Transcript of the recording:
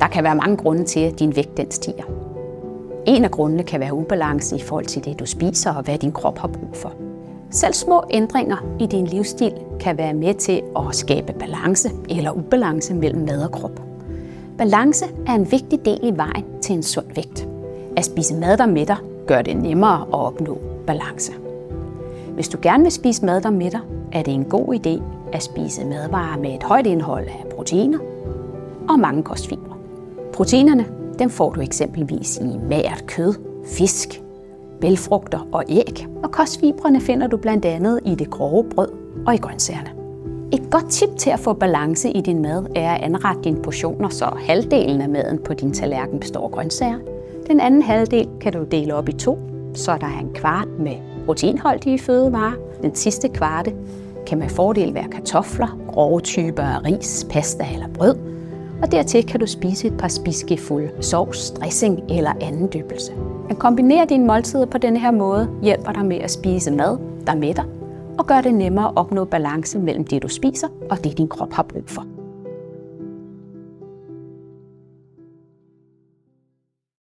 Der kan være mange grunde til, at din vægt den stiger. En af grundene kan være ubalance i forhold til det, du spiser og hvad din krop har brug for. Selv små ændringer i din livsstil kan være med til at skabe balance eller ubalance mellem mad og krop. Balance er en vigtig del i vejen til en sund vægt. At spise mad, der mætter, gør det nemmere at opnå balance. Hvis du gerne vil spise mad, der mætter, er det en god idé at spise madvarer med et højt indhold af proteiner og mange kostfibre. Proteinerne dem får du eksempelvis i magert kød, fisk, bælgfrugter og æg, og kostfibrene finder du blandt andet i det grove brød og i grøntsagerne. Et godt tip til at få balance i din mad er at anrette dine portioner, så halvdelen af maden på din tallerken består af grøntsager. Den anden halvdel kan du dele op i 2, så der er en kvart med proteinholdige fødevarer. Den sidste kvarte kan med fordel være kartofler, grove typer af ris, pasta eller brød. Og dertil kan du spise et par spiseskefulde sovs, dressing eller anden dybelse. At kombinere dine måltider på denne her måde hjælper dig med at spise mad, der mætter, og gør det nemmere at opnå balance mellem det, du spiser og det, din krop har brug for.